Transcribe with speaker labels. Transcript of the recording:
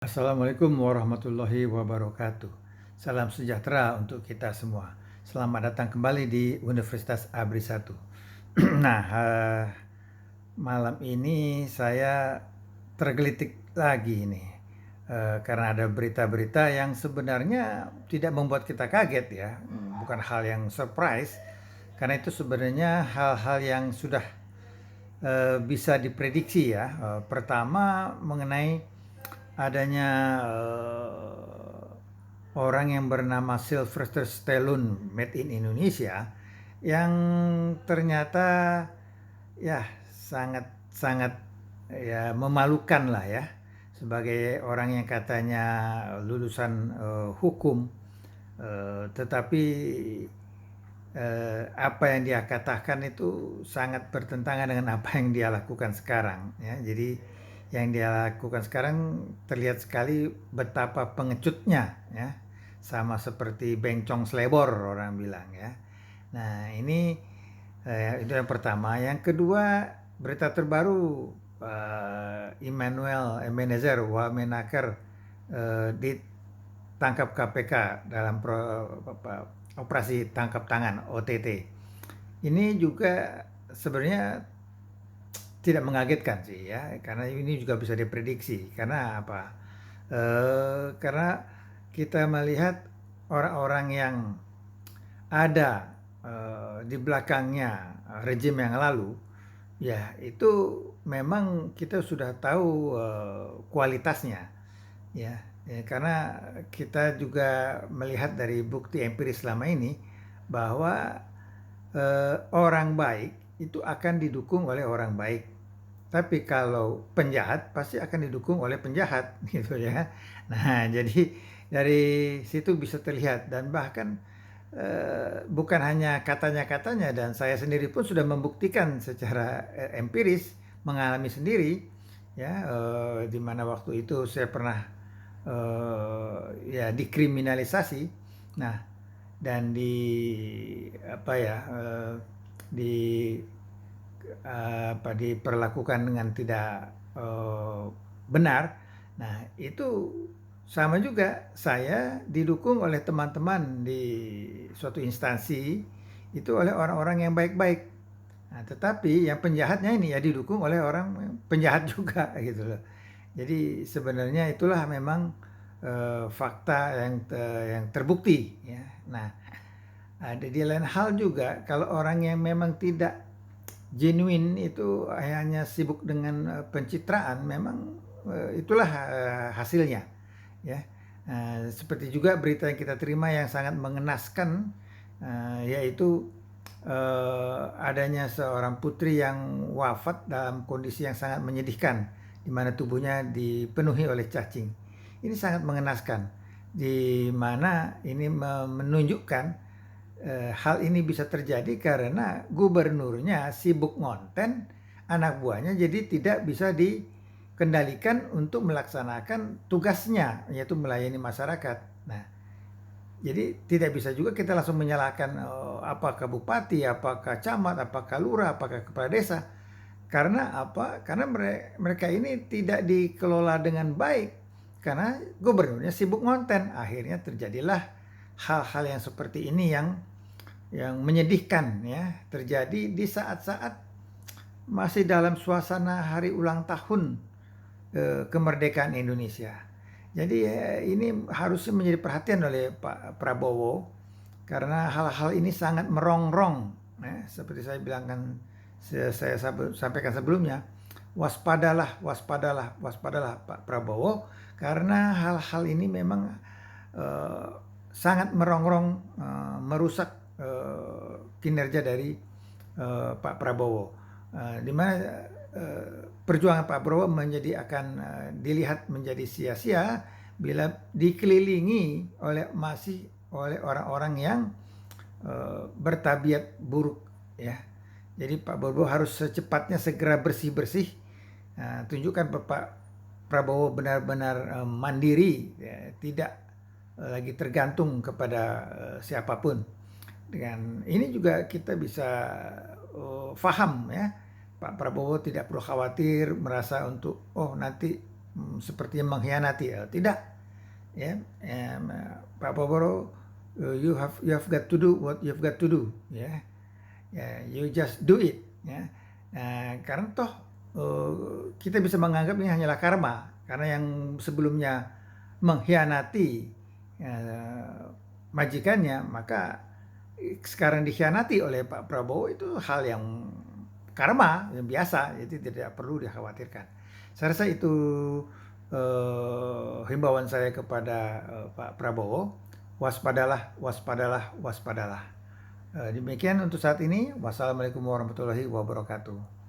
Speaker 1: Assalamualaikum warahmatullahi wabarakatuh. Salam sejahtera untuk kita semua. Selamat datang kembali di Universitas ABRI 1. Nah, malam ini saya tergelitik lagi nih. Karena ada berita-berita yang sebenarnya tidak membuat kita kaget ya. Bukan hal yang surprise. Karena itu sebenarnya hal-hal yang sudah bisa diprediksi ya. Pertama mengenai adanya orang yang bernama Sylvester Stallone made in Indonesia yang ternyata ya sangat sangat ya memalukan lah ya, sebagai orang yang katanya lulusan hukum, tetapi apa yang dia katakan itu sangat bertentangan dengan apa yang dia lakukan sekarang ya. Jadi yang dia lakukan sekarang terlihat sekali betapa pengecutnya ya, sama seperti bencong selebor orang bilang ya. Nah ini itu yang pertama. Yang kedua, berita terbaru, Immanuel Ebenezer Wamenaker ditangkap KPK dalam operasi tangkap tangan OTT. Ini juga sebenarnya tidak mengagetkan sih ya, karena ini juga bisa diprediksi. Karena apa? Karena kita melihat orang-orang yang ada di belakangnya rejim yang lalu, ya itu memang kita sudah tahu kualitasnya ya. Karena kita juga melihat dari bukti empiris selama ini bahwa orang baik itu akan didukung oleh orang baik. Tapi kalau penjahat pasti akan didukung oleh penjahat gitu ya. Nah, jadi dari situ bisa terlihat, dan bahkan bukan hanya katanya-katanya, dan saya sendiri pun sudah membuktikan secara empiris, mengalami sendiri ya, di mana waktu itu saya pernah ya dikriminalisasi. Nah, dan di apa ya, di diperlakukan dengan tidak benar. Nah itu sama juga, saya didukung oleh teman-teman di suatu instansi itu oleh orang-orang yang baik-baik. Nah, tetapi yang penjahatnya ini ya didukung oleh orang penjahat juga gitu loh. Jadi sebenarnya itulah memang fakta yang terbukti ya. Nah, ada di lain hal juga, kalau orang yang memang tidak genuine itu hanya sibuk dengan pencitraan, memang itulah hasilnya ya. Seperti juga berita yang kita terima yang sangat mengenaskan, yaitu adanya seorang putri yang wafat dalam kondisi yang sangat menyedihkan, di mana tubuhnya dipenuhi oleh cacing. Ini sangat mengenaskan, di mana ini menunjukkan hal ini bisa terjadi karena gubernurnya sibuk ngonten, anak buahnya jadi tidak bisa dikendalikan untuk melaksanakan tugasnya, yaitu melayani masyarakat. Nah, jadi tidak bisa juga kita langsung menyalahkan apakah bupati, apakah camat, apakah lurah, apakah kepala desa. Karena apa? Karena mereka ini tidak dikelola dengan baik. Karena gubernurnya sibuk ngonten. Akhirnya terjadilah hal-hal yang seperti ini yang menyedihkan ya, terjadi di saat-saat masih dalam suasana hari ulang tahun kemerdekaan Indonesia. Jadi ini harusnya menjadi perhatian oleh Pak Prabowo, karena hal-hal ini sangat merongrong ya, seperti saya bilangkan, saya sampaikan sebelumnya, waspadalah, waspadalah, waspadalah Pak Prabowo, karena hal-hal ini memang sangat merongrong, merusak kinerja dari Pak Prabowo, di mana perjuangan Pak Prabowo akan dilihat menjadi sia-sia bila dikelilingi oleh orang-orang yang bertabiat buruk ya. Jadi Pak Prabowo harus secepatnya segera bersih-bersih, tunjukkan Pak Prabowo benar-benar mandiri ya, tidak lagi tergantung kepada siapapun. Dengan ini juga kita bisa paham ya, Pak Prabowo tidak perlu khawatir merasa untuk nanti seperti mengkhianati, tidak, ya, Pak Prabowo, you have got to do what you've got to do, ya. Ya, you just do it, ya. Karena toh, kita bisa menganggap ini hanyalah karma, karena yang sebelumnya mengkhianati, majikannya, maka sekarang dikhianati oleh Pak Prabowo itu hal yang karma, yang biasa, jadi tidak perlu dikhawatirkan. Saya rasa itu, himbauan saya kepada, Pak Prabowo, waspadalah, waspadalah, waspadalah. Demikian untuk saat ini. Wassalamualaikum warahmatullahi wabarakatuh.